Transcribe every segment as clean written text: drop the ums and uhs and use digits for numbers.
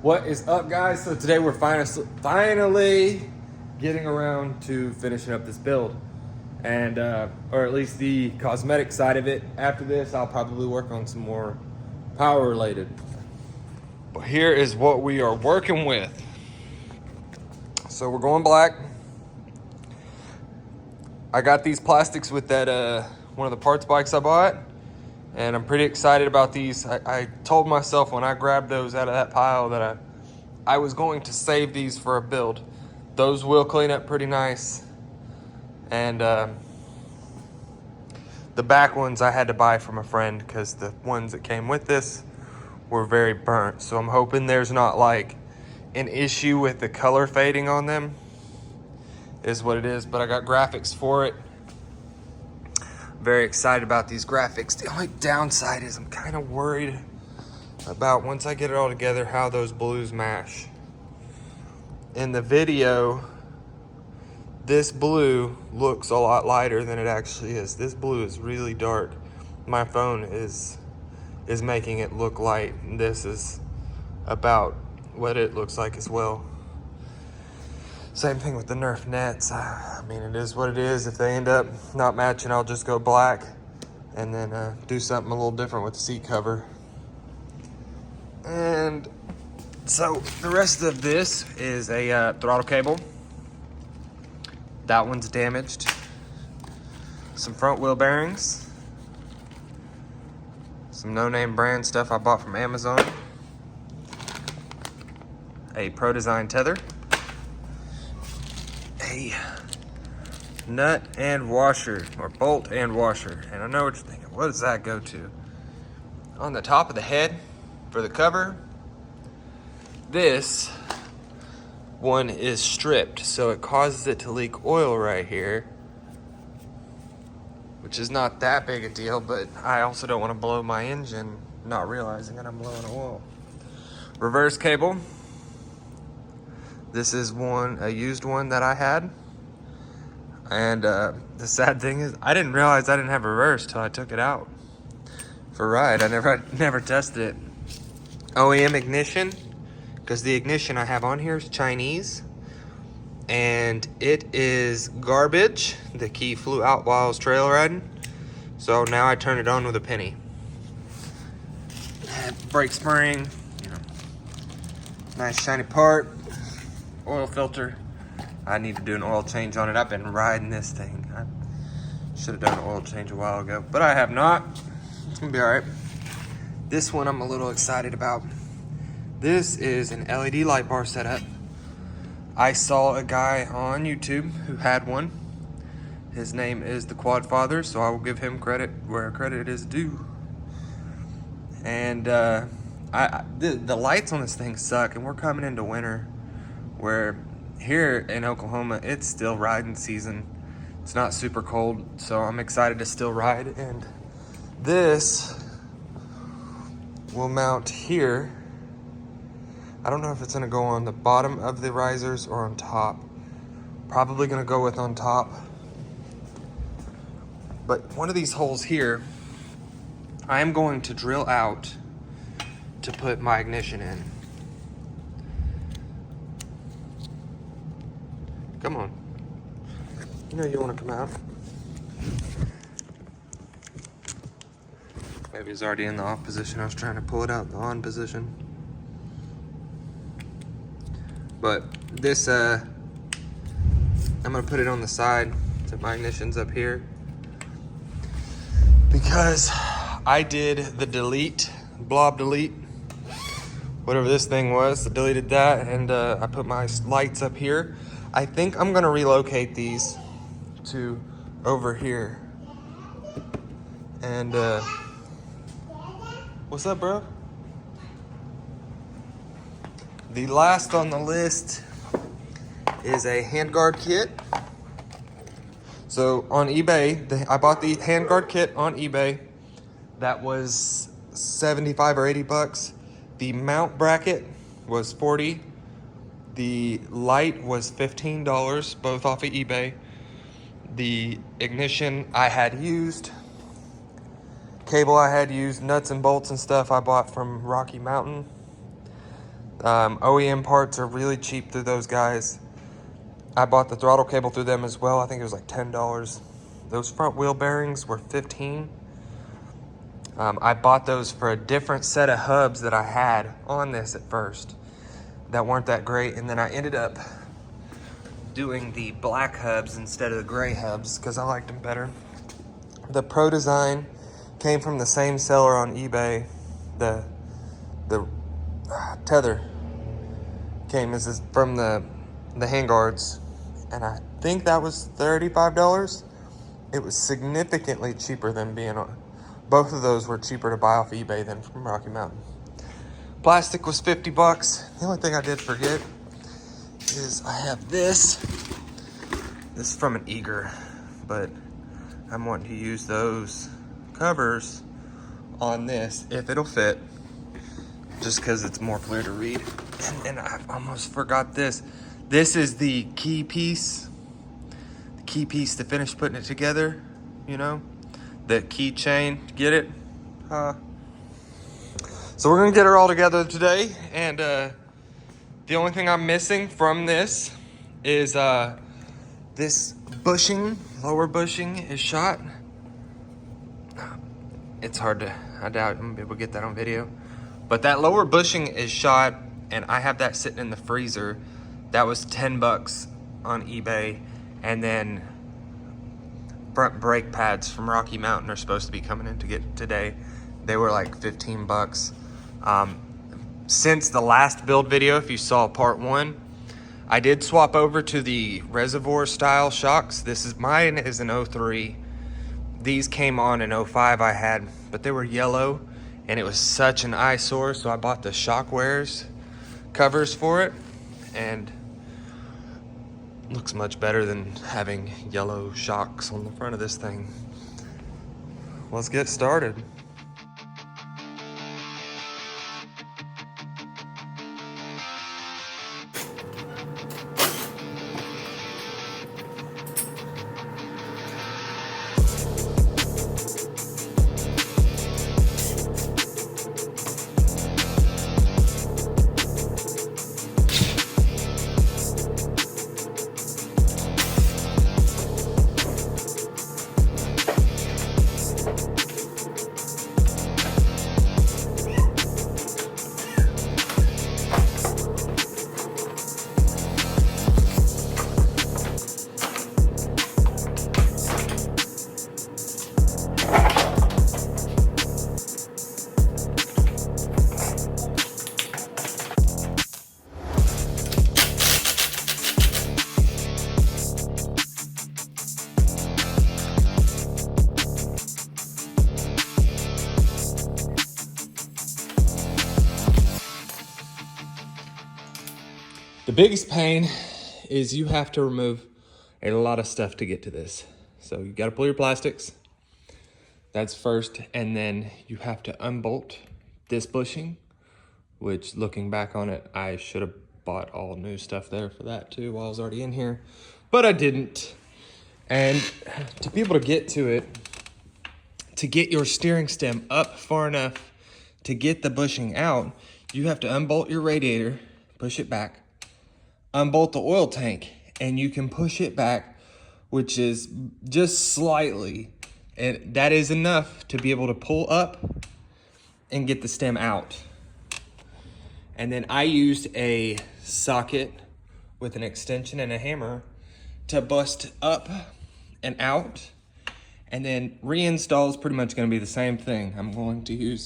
What is up, guys? So today we're finally getting around to finishing up this build, and or at least the cosmetic side of it. After this, I'll probably work on some more power related. But here is what we are working with. So we're going black. I got these plastics with that one of the parts bikes I bought, and I'm pretty excited about these. I told myself when I grabbed those out of that pile that I was going to save these for a build. Those will clean up pretty nice. And the back ones I had to buy from a friend because the ones that came with this were very burnt. So I'm hoping there's not like an issue with the color fading on them, is what it is. But I got graphics for it. Very excited about these graphics. The only downside is I'm kind of worried about, once I get it all together, how those blues mash. In the video, this blue looks a lot lighter than it actually is. This blue is really dark. My phone is making it look light. This is about what it looks like as well. Same thing with the Nerf nets. I mean, it is what it is. If they end up not matching, I'll just go black and then do something a little different with the seat cover. And so the rest of this is a throttle cable. That one's damaged. Some front wheel bearings. Some no-name brand stuff I bought from Amazon. A Pro Design tether. A nut and washer, or bolt and washer. And I know what you're thinking, what does that go to? On the top of the head for the cover, this one is stripped, so it causes it to leak oil right here, which is not that big a deal, but I also don't want to blow my engine not realizing that I'm blowing oil. Reverse cable. This is a used one that I had. And the sad thing is, I didn't realize I didn't have reverse till I took it out for a ride. I never tested it. OEM ignition, because the ignition I have on here is Chinese. And it is garbage. The key flew out while I was trail riding. So now I turn it on with a penny. Brake spring, nice shiny part. Oil filter. I need to do an oil change on it. I've been riding this thing. I should have done an oil change a while ago, but I have not. It's gonna be all right. This one I'm a little excited about. This is an LED light bar setup. I saw a guy on YouTube who had one. His name is the Quad Father, so I will give him credit where credit is due. And the lights on this thing suck, and we're coming into winter, where here in Oklahoma, it's still riding season. It's not super cold, so I'm excited to still ride. And this will mount here. I don't know if it's gonna go on the bottom of the risers or on top. Probably gonna go with on top. But one of these holes here, I am going to drill out to put my ignition in. Come on. You know you want to come out. Maybe it's already in the off position. I was trying to pull it out in the on position. But this, I'm going to put it on the side so my ignition's up here. Because I did the blob delete, whatever this thing was, I deleted that, and I put my lights up here. I think I'm gonna relocate these to over here. And what's up, bro? The last on the list is a handguard kit. So on eBay, I bought the handguard kit on eBay. That was 75 or 80 bucks. The mount bracket was 40. The light was $15, both off of eBay. The ignition I had used. Cable I had used, nuts and bolts and stuff I bought from Rocky Mountain. OEM parts are really cheap through those guys. I bought the throttle cable through them as well. I think it was like $10. Those front wheel bearings were $15. I bought those for a different set of hubs that I had on this at first that weren't that great, and then I ended up doing the black hubs instead of the gray hubs because I liked them better. The Pro Design came from the same seller on eBay. The tether came from the handguards, and I think that was $35. It was significantly cheaper than being on. Both of those were cheaper to buy off eBay than from Rocky Mountain. Plastic was 50 bucks. The only thing I did forget is I have this. This is from an Eager, but I'm wanting to use those covers on this if it'll fit, just because it's more clear to read. And I almost forgot this. This is the key piece. The key piece to finish putting it together, you know? The keychain, get it? So we're gonna get her all together today, and the only thing I'm missing from this is this bushing, lower bushing is shot. It's hard to, I doubt I'm gonna be able to get that on video. But that lower bushing is shot, and I have that sitting in the freezer. That was 10 bucks on eBay. And then front brake pads from Rocky Mountain are supposed to be coming in to get today. They were like 15 bucks. Since the last build video, if you saw part 1, I did swap over to the reservoir style shocks. Mine is an 03. These came on in 05 I had, but they were yellow and it was such an eyesore, so I bought the Shockwares covers for it, and looks much better than having yellow shocks on the front of this thing. Let's get started. The biggest pain is you have to remove a lot of stuff to get to this. So you gotta pull your plastics. That's first, and then you have to unbolt this bushing, which looking back on it, I should have bought all new stuff there for that too while I was already in here, but I didn't. And to be able to get to it, to get your steering stem up far enough to get the bushing out, you have to unbolt your radiator, push it back, unbolt the oil tank, and you can push it back, which is just slightly, and that is enough to be able to pull up and get the stem out. And then I used a socket with an extension and a hammer to bust up and out, and then reinstall is pretty much going to be the same thing. I'm going to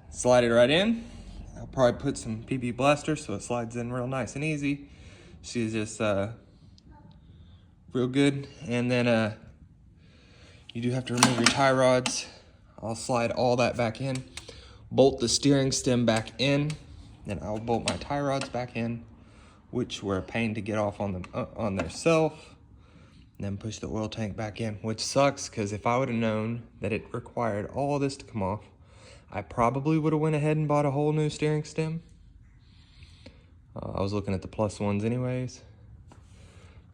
slide it right in. I'll probably put some PB Blaster so it slides in real nice and easy. She's just real good. And then you do have to remove your tie rods. I'll slide all that back in, bolt the steering stem back in, then I'll bolt my tie rods back in, which were a pain to get off on their self. And then push the oil tank back in, which sucks because if I would have known that it required all this to come off, I probably would have went ahead and bought a whole new steering stem. I was looking at the plus ones anyways.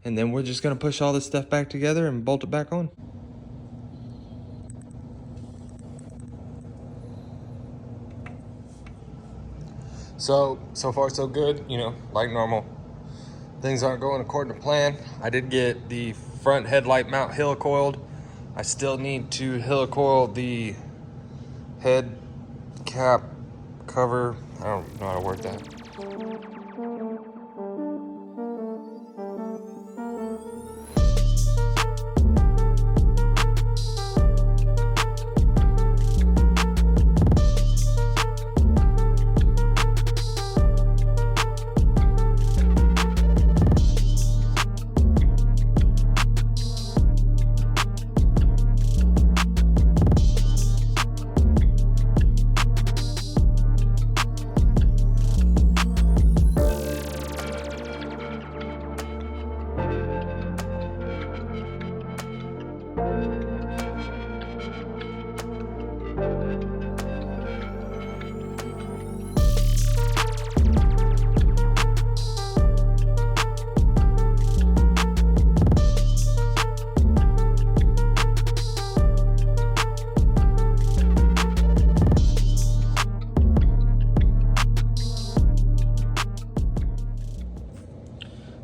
And then we're just gonna push all this stuff back together and bolt it back on. So far so good, you know, like normal. Things aren't going according to plan. I did get the front headlight mount helicoiled. I still need to helicoil the head cap cover. I don't know how to word that.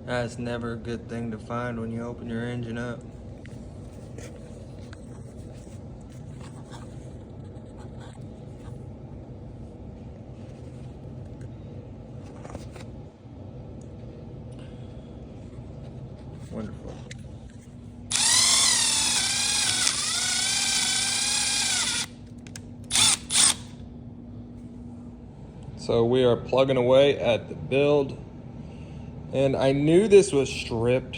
That's never a good thing to find when you open your engine up. Wonderful. So we are plugging away at the build. And I knew this was stripped.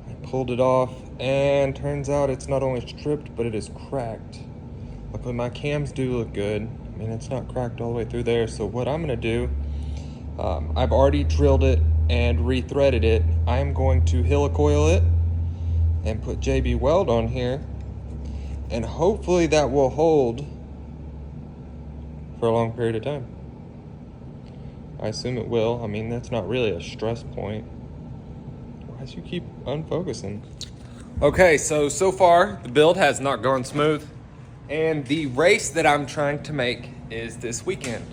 I pulled it off, and turns out it's not only stripped, but it is cracked. Luckily, my cams do look good. I mean, it's not cracked all the way through there. So what I'm gonna do, I've already drilled it and rethreaded it. I'm going to helicoil it and put JB weld on here, and hopefully that will hold for a long period of time. I assume it will. I mean, that's not really a stress point. Why do you keep unfocusing? Okay, so far the build has not gone smooth, and the race that I'm trying to make is this weekend.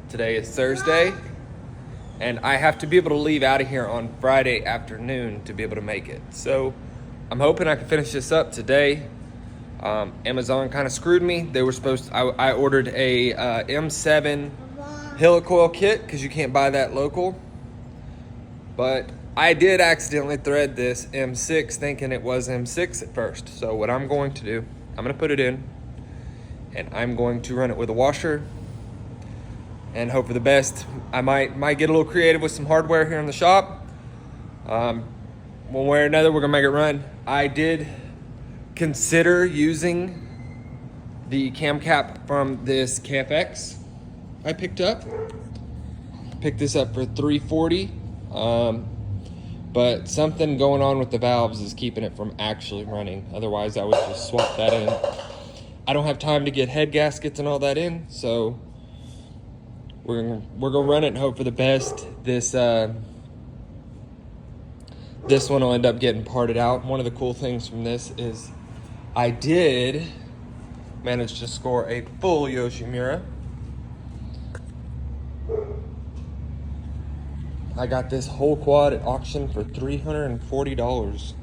Today is Thursday, and I have to be able to leave out of here on Friday afternoon to be able to make it. So I'm hoping I can finish this up today. Amazon kind of screwed me. They were supposed to, I ordered a M7 helicoil kit because you can't buy that local, but I did accidentally thread this M6 thinking it was M6 at first. So what I'm going to do, I'm going to put it in, and I'm going to run it with a washer and hope for the best. I might get a little creative with some hardware here in the shop. One way or another, we're gonna make it run. I did consider using the cam cap from this KFX I picked up. Picked this up for $340, but something going on with the valves is keeping it from actually running. Otherwise, I would just swap that in. I don't have time to get head gaskets and all that in, so we're gonna run it and hope for the best. This one will end up getting parted out. One of the cool things from this is I did manage to score a full Yoshimura. I got this whole quad at auction for $340.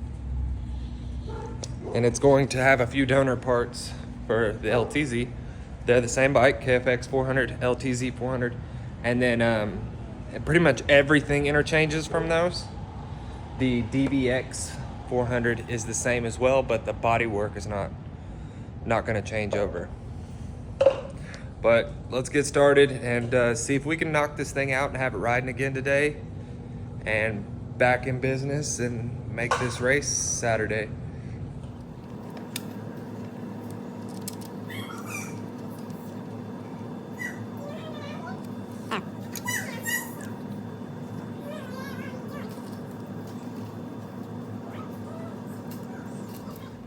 And it's going to have a few donor parts for the LTZ. They're the same bike, KFX400, LTZ400. And then pretty much everything interchanges from those. The DBX400 is the same as well, but the bodywork is not gonna change over. But let's get started and see if we can knock this thing out and have it riding again today and back in business and make this race Saturday.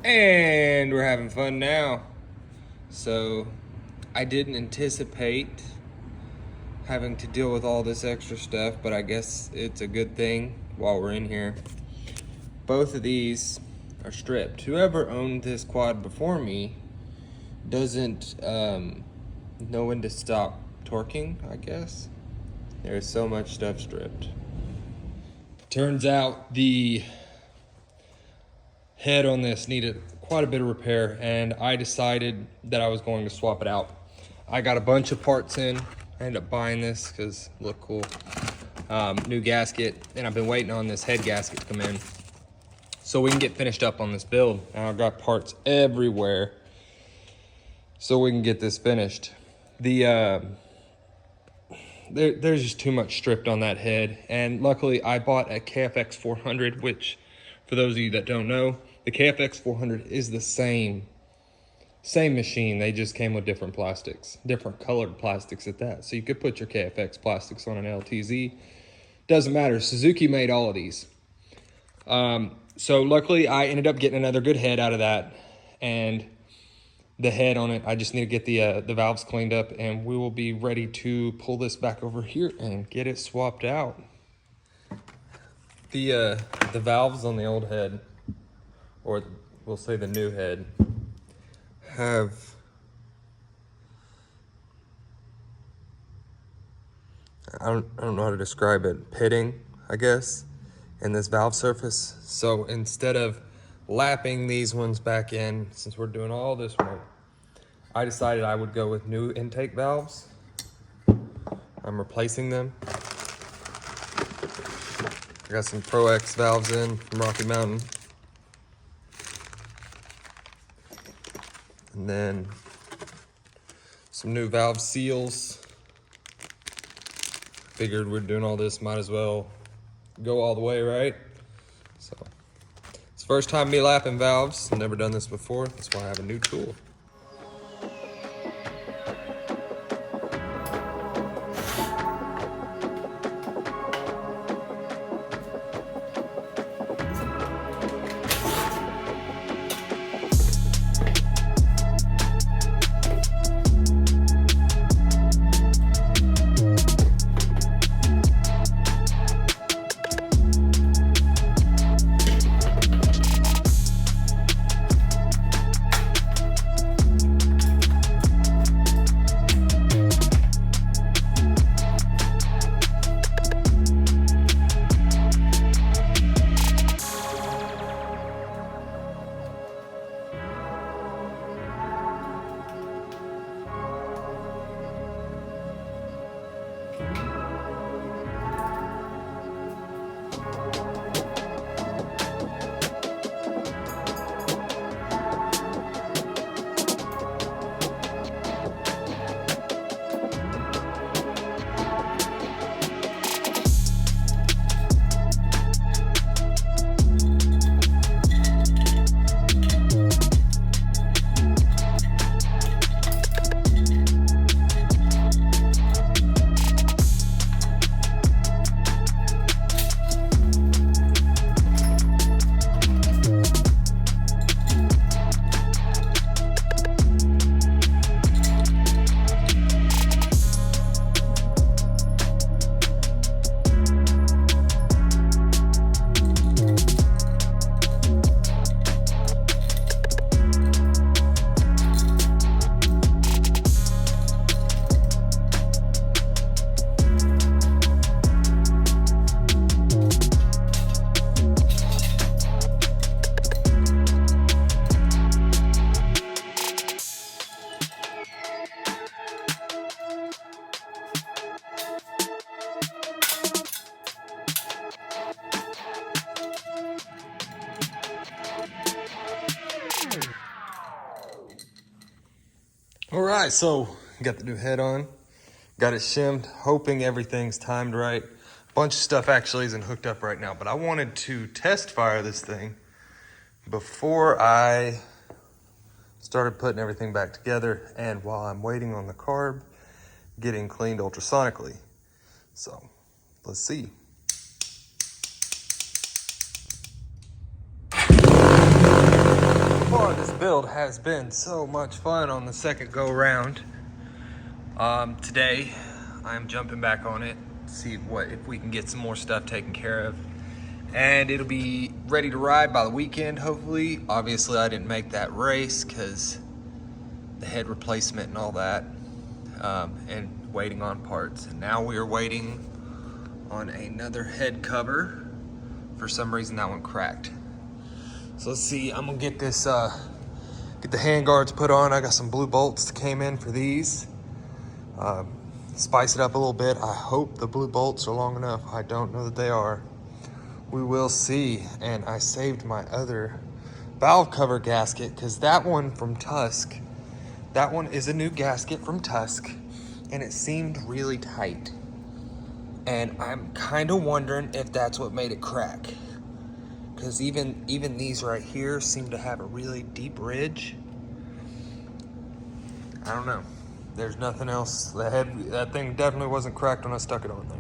And we're having fun now. So I didn't anticipate having to deal with all this extra stuff, but I guess it's a good thing while we're in here. Both of these are stripped. Whoever owned this quad before me doesn't know when to stop torquing, I guess. There's so much stuff stripped. Turns out the head on this needed quite a bit of repair, and I decided that I was going to swap it out. I got a bunch of parts in. I ended up buying this because it looked cool. New gasket, and I've been waiting on this head gasket to come in so we can get finished up on this build. Now I've got parts everywhere so we can get this finished. There's just too much stripped on that head, and luckily I bought a KFX400, which, for those of you that don't know, the KFX400 is the same machine. They just came with different plastics, different colored plastics at that. So you could put your KFX plastics on an LTZ. Doesn't matter. Suzuki made all of these. So luckily I ended up getting another good head out of that, and the head on it, I just need to get the valves cleaned up, and we will be ready to pull this back over here and get it swapped out. The valves on the old head, or we'll say the new head, have I don't know how to describe it, pitting, I guess, in this valve surface. So instead of lapping these ones back in, since we're doing all this work, I decided I would go with new intake valves. I'm replacing them. I got some Pro X valves in from Rocky Mountain. And then some new valve seals. Figured we're doing all this, might as well go all the way, right? So it's the first time me lapping valves. Never done this before. That's why I have a new tool. All right, so got the new head on, got it shimmed, hoping everything's timed right. A bunch of stuff actually isn't hooked up right now, but I wanted to test fire this thing before I started putting everything back together, and while I'm waiting on the carb getting cleaned ultrasonically. So let's see. This build has been so much fun on the second go round. Today I'm jumping back on it, see if we can get some more stuff taken care of, and it'll be ready to ride by the weekend, hopefully. Obviously I didn't make that race because the head replacement and all that, and waiting on parts. And now we are waiting on another head cover. For some reason that one cracked. So let's see, I'm gonna get this, get the hand guards put on. I got some blue bolts that came in for these. Spice it up a little bit. I hope the blue bolts are long enough. I don't know that they are. We will see. And I saved my other valve cover gasket because that one from Tusk, that one is a new gasket from Tusk and it seemed really tight. And I'm kind of wondering if that's what made it crack. Because even these right here seem to have a really deep ridge. I don't know. There's nothing else. That thing definitely wasn't cracked when I stuck it on there.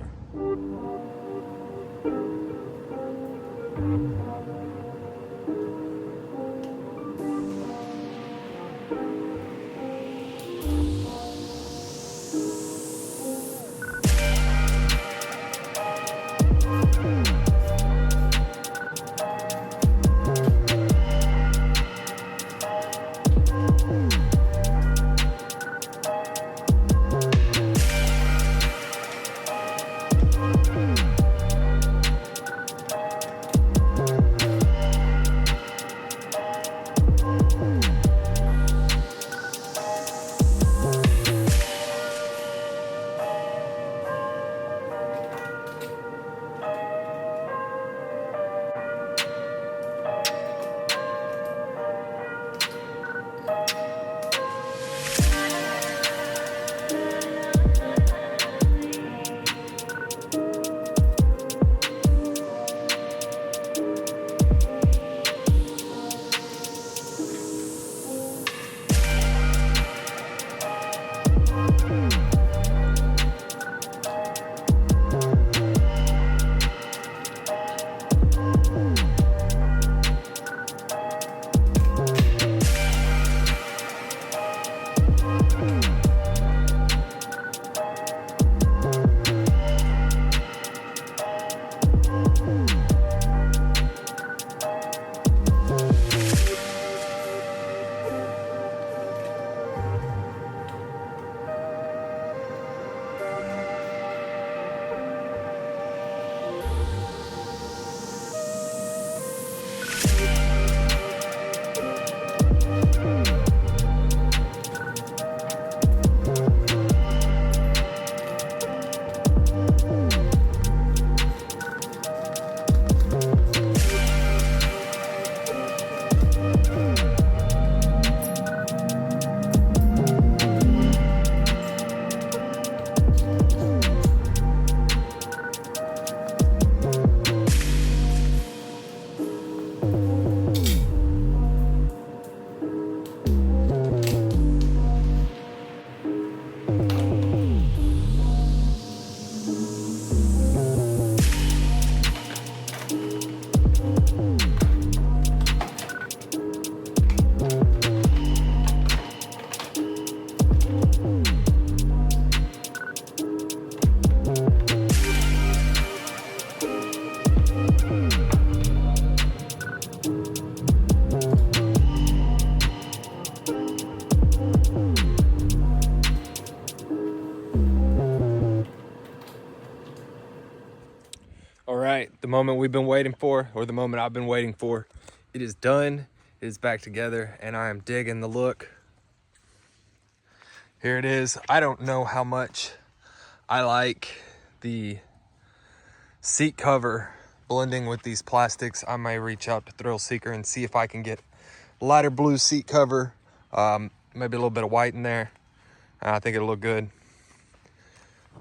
All right, the moment we've been waiting for, or the moment I've been waiting for, it is done, it is back together, and I am digging the look. Here it is. I don't know how much I like the seat cover blending with these plastics. I may reach out to Thrill Seeker and see if I can get lighter blue seat cover, maybe a little bit of white in there. I think it'll look good.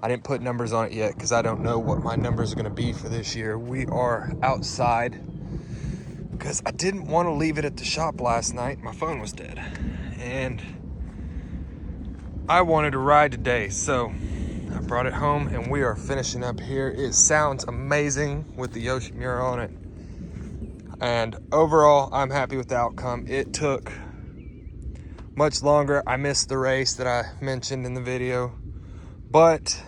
I didn't put numbers on it yet because I don't know what my numbers are going to be for this year. We are outside because I didn't want to leave it at the shop last night. My phone was dead and I wanted to ride today, so I brought it home and we are finishing up here. It sounds amazing with the Yoshimura on it, and overall I'm happy with the outcome. It took much longer. I missed the race that I mentioned in the video, but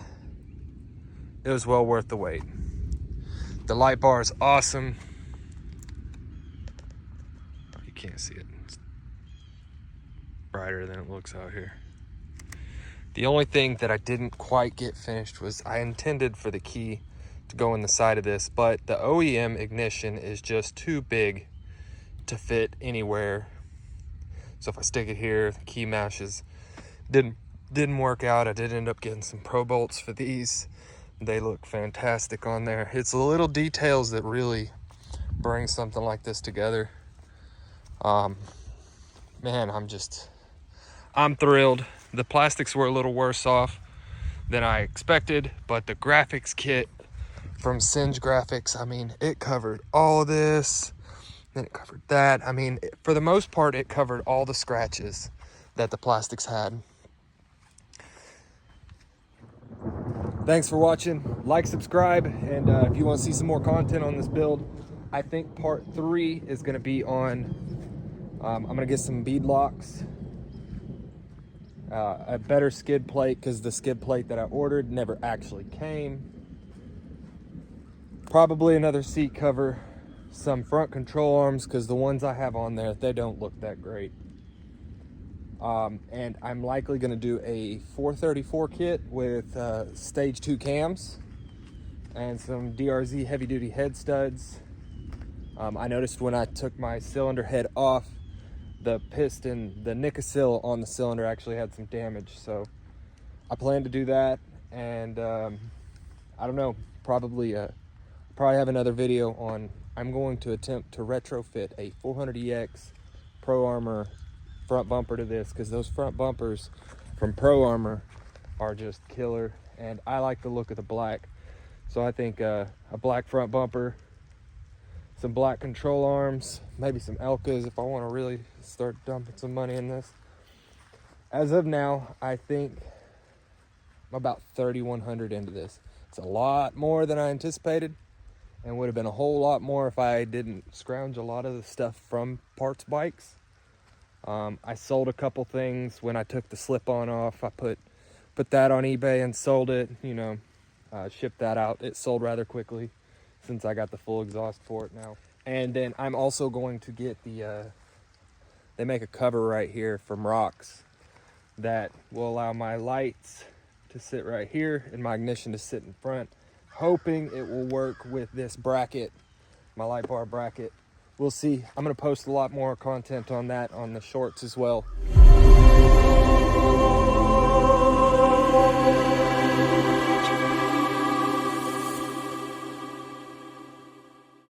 it was well worth the wait. The light bar is awesome. You can't see it. It's brighter than it looks out here. The only thing that I didn't quite get finished was I intended for the key to go in the side of this, but the OEM ignition is just too big to fit anywhere. So if I stick it here, the key mashes didn't work out. I did end up getting some Pro bolts for these. They look fantastic on there. It's the little details that really bring something like this together. Man, I'm thrilled. The plastics were a little worse off than I expected, but the graphics kit from Singe Graphics, I mean, it covered all of this, then it covered that. I mean, for the most part, it covered all the scratches that the plastics had. Thanks for watching. Like, subscribe, and if you want to see some more content on this build, I think part 3 is going to be on, I'm going to get some bead locks, a better skid plate, because the skid plate that I ordered never actually came. Probably another seat cover, some front control arms, because the ones I have on there, they don't look that great. And I'm likely going to do a 434 kit with stage 2 cams and some DRZ heavy duty head studs. I noticed when I took my cylinder head off, the piston, the Nicosil on the cylinder actually had some damage, so I plan to do that. And I don't know, probably have another video on, I'm going to attempt to retrofit a 400EX Pro Armor front bumper to this, because those front bumpers from Pro Armor are just killer, and I like the look of the black. So I think a black front bumper, some black control arms, maybe some Elkas if I want to really start dumping some money in this. As of now, I think I'm about 3,100 into this. It's a lot more than I anticipated, and would have been a whole lot more if I didn't scrounge a lot of the stuff from Parts Bikes. I sold a couple things when I took the slip-on off. I put that on eBay and sold it, you know, shipped that out. It sold rather quickly since I got the full exhaust for it now. And then I'm also going to get the, they make a cover right here from Rocks that will allow my lights to sit right here and my ignition to sit in front. Hoping it will work with this bracket, my light bar bracket. We'll see. I'm going to post a lot more content on that on the shorts as well.